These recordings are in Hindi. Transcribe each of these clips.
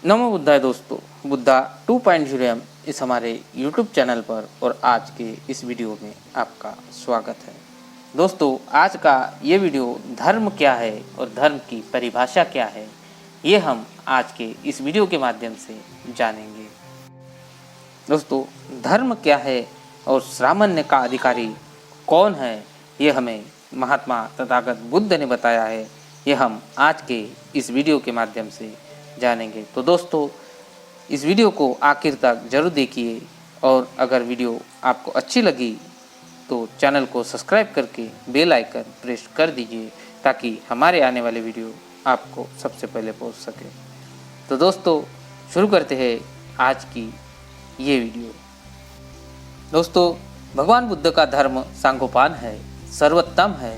नमो बुद्धाय दोस्तों, बुद्धा 2.0 इस हमारे YouTube चैनल पर और आज के इस वीडियो में आपका स्वागत है। दोस्तों, आज का ये वीडियो धर्म क्या है और धर्म की परिभाषा क्या है, ये हम आज के इस वीडियो के माध्यम से जानेंगे। दोस्तों, धर्म क्या है और सामान्य का अधिकारी कौन है, ये हमें महात्मा तथागत बुद्ध ने बताया है। ये हम आज के इस वीडियो के माध्यम से जानेंगे। तो दोस्तों, इस वीडियो को आखिर तक जरूर देखिए और अगर वीडियो आपको अच्छी लगी तो चैनल को सब्सक्राइब करके बेल आइकन प्रेस कर दीजिए ताकि हमारे आने वाले वीडियो आपको सबसे पहले पहुंच सके। तो दोस्तों, शुरू करते हैं आज की ये वीडियो। दोस्तों, भगवान बुद्ध का धर्म सांगोपान है, सर्वोत्तम है,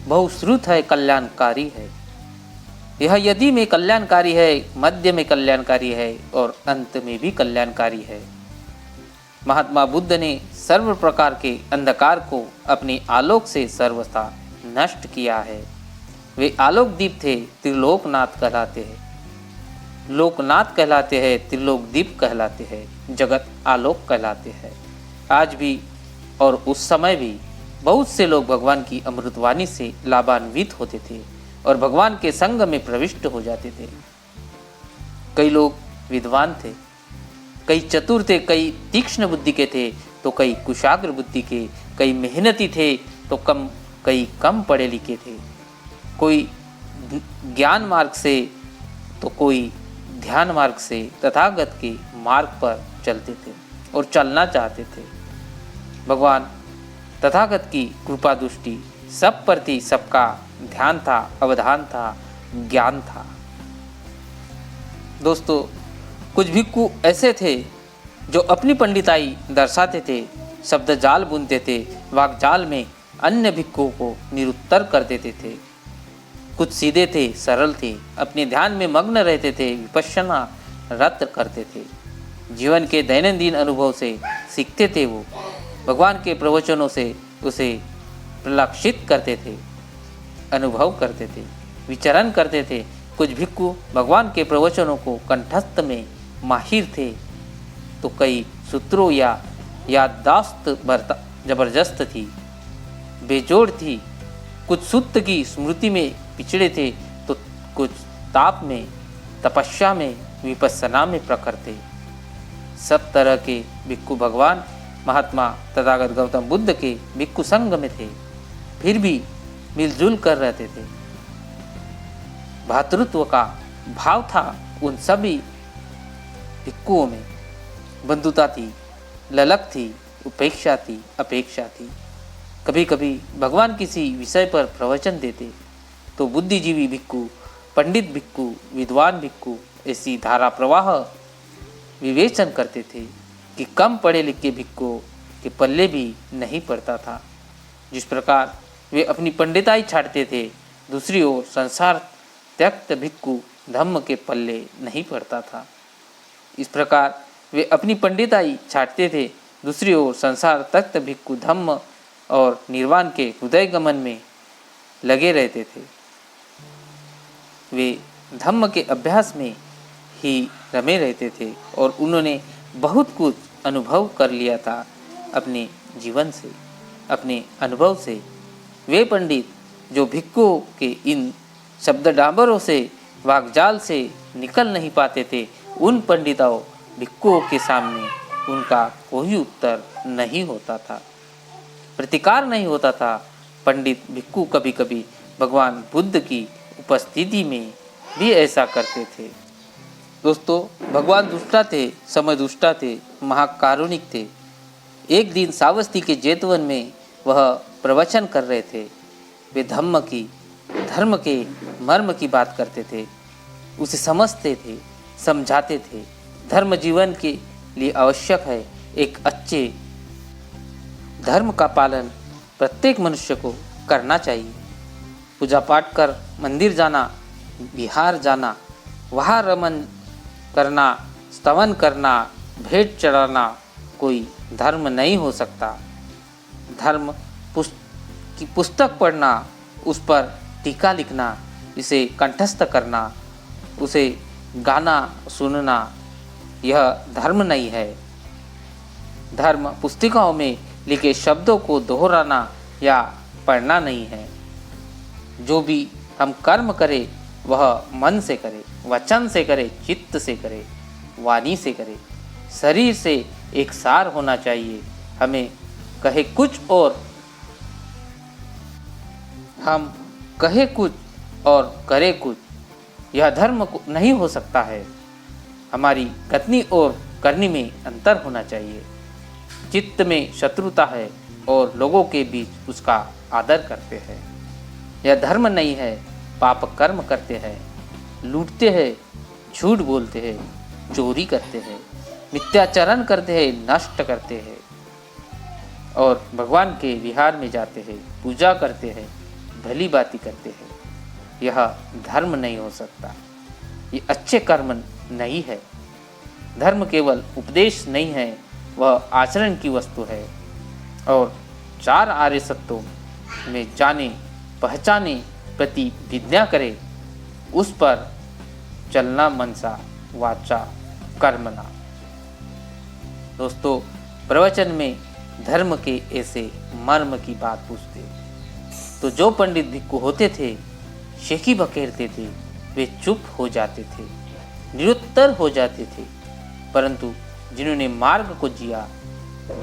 बहुश्रुत है, कल्याणकारी है। यह यदि में कल्याणकारी है, मध्य में कल्याणकारी है और अंत में भी कल्याणकारी है। महात्मा बुद्ध ने सर्व प्रकार के अंधकार को अपने आलोक से सर्वथा नष्ट किया है। वे आलोक दीप थे, त्रिलोकनाथ कहलाते हैं। लोकनाथ कहलाते हैं, त्रिलोक दीप कहलाते हैं, जगत आलोक कहलाते हैं। आज भी और उस समय भी बहुत से लोग भगवान की अमृतवाणी से लाभान्वित होते थे और भगवान के संग में प्रविष्ट हो जाते थे। कई लोग विद्वान थे, कई चतुर थे, कई तीक्ष्ण बुद्धि के थे तो कई कुशाग्र बुद्धि के, कई मेहनती थे तो कई कम पढ़े लिखे थे। कोई ज्ञान मार्ग से तो कोई ध्यान मार्ग से तथागत के मार्ग पर चलते थे और चलना चाहते थे। भगवान तथागत की कृपा दृष्टि सब पर थी, सबका ध्यान था, अवधान था, ज्ञान था। दोस्तों, कुछ भिक्खु ऐसे थे जो अपनी पंडिताई दर्शाते थे, शब्द जाल बुनते थे, वाकजाल में अन्य भिक्खुओं को निरुत्तर कर देते थे। कुछ सीधे थे, सरल थे, अपने ध्यान में मग्न रहते थे, विपश्यना रत करते थे। जीवन के दैनंदिन अनुभव से सीखते थे। वो भगवान के प्रवचनों से उसे प्रलक्षित करते थे, अनुभव करते थे, विचरण करते थे। कुछ भिक्खु भगवान के प्रवचनों को कंठस्थ में माहिर थे तो कई सूत्रों या याददाश्त जबरदस्त थी, बेजोड़ थी। कुछ सूत्र की स्मृति में पिछड़े थे तो कुछ ताप में, तपस्या में, विपस्सना में प्रखर थे। सब तरह के भिक्खु भगवान महात्मा तथागत गौतम बुद्ध के भिक्खु संघ में थे, फिर भी मिलजुल कर रहते थे। भातृत्व का भाव था उन सभी भिक्खुओं में। बंधुता थी, ललक थी, उपेक्षा थी, अपेक्षा थी। कभी कभी भगवान किसी विषय पर प्रवचन देते तो बुद्धिजीवी भिक्खु, पंडित भिक्खु, विद्वान भिक्खु ऐसी धारा प्रवाह विवेचन करते थे कि कम पढ़े लिखे भिक्खुओं के पल्ले भी नहीं पड़ता था। जिस प्रकार वे अपनी पंडिताई छाड़ते थे, दूसरी ओर संसार त्यक्त भिक्खु धम्म के पल्ले नहीं पड़ता था। इस प्रकार वे अपनी पंडिताई छाड़ते थे, दूसरी ओर संसार त्यक्त भिक्खु धम्म और निर्वाण के हृदय गमन में लगे रहते थे। वे धम्म के अभ्यास में ही रमे रहते थे और उन्होंने बहुत कुछ अनुभव कर लिया था अपने जीवन से, अपने अनुभव से। वे पंडित जो भिक्खुओं के इन शब्द डांबरों से, वाकजाल से निकल नहीं पाते थे, उन पंडितों भिक्खुओं के सामने उनका कोई उत्तर नहीं होता था, प्रतिकार नहीं होता था। पंडित भिक्खु कभी कभी भगवान बुद्ध की उपस्थिति में भी ऐसा करते थे। दोस्तों, भगवान दुष्टा थे, समय दुष्टा थे, महाकारुणिक थे। एक दिन सावस्ती के जेतवन में वह प्रवचन कर रहे थे। वे धर्म के मर्म की बात करते थे, उसे समझते थे, समझाते थे। धर्म जीवन के लिए आवश्यक है। एक अच्छे धर्म का पालन प्रत्येक मनुष्य को करना चाहिए। पूजा पाठ कर मंदिर जाना, विहार जाना, वहाँ रमन करना, स्तवन करना, भेंट चढ़ाना कोई धर्म नहीं हो सकता। धर्म की पुस्तक पढ़ना, उस पर टीका लिखना, इसे कंठस्थ करना, उसे गाना सुनना यह धर्म नहीं है। धर्म पुस्तिकाओं में लिखे शब्दों को दोहराना या पढ़ना नहीं है। जो भी हम कर्म करें वह मन से करें, वचन से करें, चित्त से करें, वाणी से करें। शरीर से एक सार होना चाहिए। हमें कहे कुछ और हम कहे कुछ और करे कुछ, यह धर्म नहीं हो सकता है। हमारी कथनी और करनी में अंतर होना चाहिए। चित्त में शत्रुता है और लोगों के बीच उसका आदर करते हैं, यह धर्म नहीं है। पाप कर्म करते हैं, लूटते हैं, झूठ बोलते हैं, चोरी करते हैं, मिथ्याचरण करते हैं, नष्ट करते हैं और भगवान के विहार में जाते हैं, पूजा करते हैं, भली बाती करते हैं। यह धर्म नहीं हो सकता। ये अच्छे कर्म नहीं है। धर्म केवल उपदेश नहीं है, वह आचरण की वस्तु है। और चार आर्य सत्यों में जाने पहचाने प्रतिविज्ञा करे, उस पर चलना मनसा वाचा कर्मणा। दोस्तों, प्रवचन में धर्म के ऐसे मर्म की बात पूछते तो जो पंडित भिक्खु होते थे, शेखी बखेरते थे, वे चुप हो जाते थे, निरुत्तर हो जाते थे। परंतु जिन्होंने मार्ग को जिया,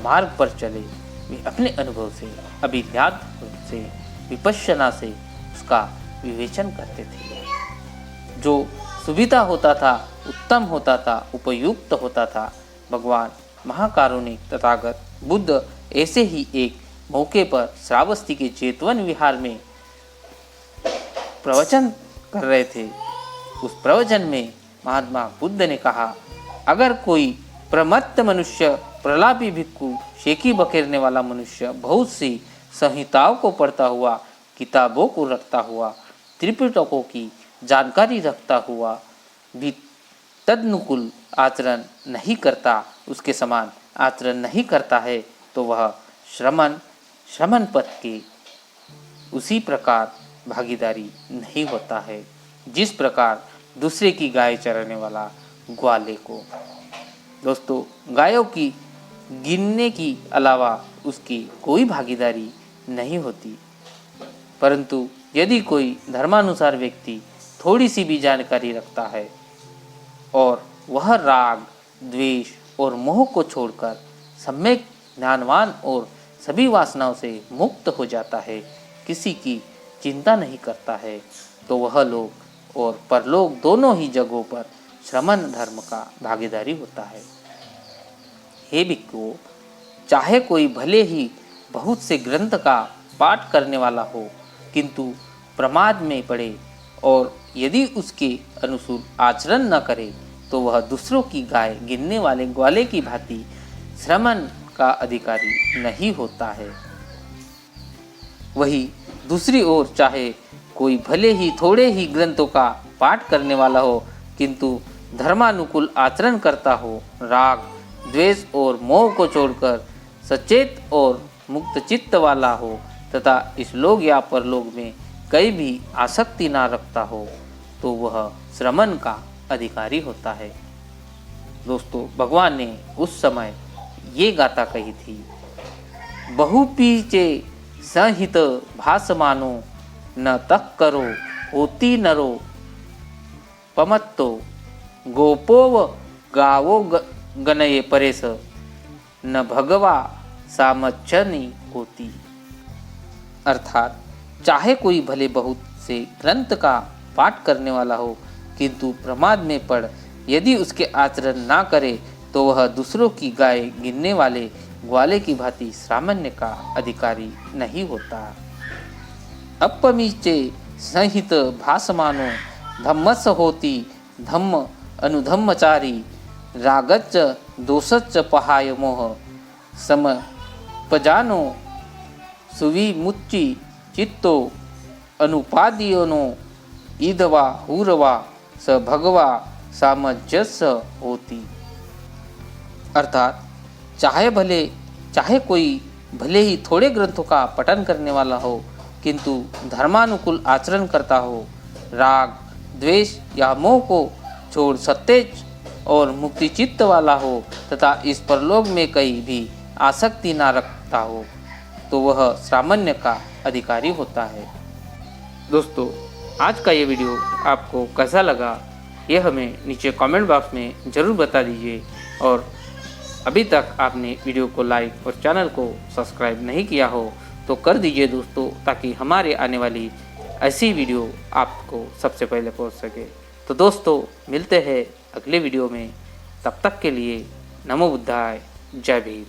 मार्ग पर चले, वे अपने अनुभव से, अभिध्यात्म से, विपश्यना से उसका विवेचन करते थे। जो सुविधा होता था, उत्तम होता था, उपयुक्त होता था। भगवान महाकारुणिक तथागत बुद्ध ऐसे ही एक मौके पर श्रावस्ती के चेतवन विहार में प्रवचन कर रहे थे। उस प्रवचन में महात्मा बुद्ध ने कहा, अगर कोई प्रमत्त मनुष्य, प्रलापी भिक्खु, शेखी बखेरने वाला मनुष्य बहुत सी संहिताओं को पढ़ता हुआ, किताबों को रखता हुआ, त्रिपिटकों की जानकारी रखता हुआ भी तदनुकूल आचरण नहीं करता, उसके समान आचरण नहीं करता है, तो वह श्रमण पथ के उसी प्रकार भागीदारी नहीं होता है जिस प्रकार दूसरे की गाय चराने वाला ग्वाले को। दोस्तों, गायों की गिनने की अलावा उसकी कोई भागीदारी नहीं होती। परंतु यदि कोई धर्मानुसार व्यक्ति थोड़ी सी भी जानकारी रखता है और वह राग, द्वेष और मोह को छोड़कर सम्यक ज्ञानवान और सभी वासनाओं से मुक्त हो जाता है, किसी की चिंता नहीं करता है, तो वह लोक और परलोक दोनों ही जगहों पर श्रमण धर्म का भागीदारी होता है। हे भिक्खुओं, चाहे कोई भले ही बहुत से ग्रंथ का पाठ करने वाला हो, किंतु प्रमाद में पड़े और यदि उसके अनुसार आचरण न करे, तो वह दूसरों की गाय गिनने वाले ग्वाले की भांति श्रमण का अधिकारी नहीं होता है। वही दूसरी ओर चाहे कोई भले ही थोड़े ही ग्रंथों का पाठ करने वाला हो, किंतु धर्मानुकूल आचरण करता हो, राग, द्वेष और मोह को छोड़कर सचेत और मुक्त चित्त वाला हो तथा इस लोक या परलोक में कहीं भी आसक्ति ना रखता हो, तो वह श्रमण का अधिकारी होता है। दोस्तों, भगवान ने उस समय ये गाथा कही थी, बहुपीचे संहित भासमानो न तक करो होती नरो पमत्तो गोपोव गावो गनये परेश न भगवा सामचनी होती। अर्थात चाहे कोई भले बहुत से ग्रंथ का पाठ करने वाला हो, किंतु प्रमाद में पड़ यदि उसके आचरण ना करे, तो वह दूसरों की गाय गिनने वाले ग्वाले की भांति सामान्य का अधिकारी नहीं होता। अपमीचे संहित भासमानो धम्मस होती धम्म अनुधम्मचारी रागच्च दोषच्च पहाय मोह समपजानो सुविमुच्चि चित्तो अनुपादियोनो ईदवा हुरवा स भगवा सामंजस होती। अर्थात चाहे कोई भले ही थोड़े ग्रंथों का पठन करने वाला हो, किंतु धर्मानुकूल आचरण करता हो, राग, द्वेष या मोह को छोड़ सतेज और मुक्ति चित्त वाला हो तथा इस परलोक में कहीं भी आसक्ति ना रखता हो तो वह सामान्य का अधिकारी होता है। दोस्तों, आज का ये वीडियो आपको कैसा लगा ये हमें नीचे कमेंट बॉक्स में ज़रूर बता दीजिए, और अभी तक आपने वीडियो को लाइक और चैनल को सब्सक्राइब नहीं किया हो तो कर दीजिए दोस्तों, ताकि हमारे आने वाली ऐसी वीडियो आपको सबसे पहले पहुंच सके। तो दोस्तों, मिलते हैं अगले वीडियो में। तब तक के लिए नमो बुद्धाय, जय भीम।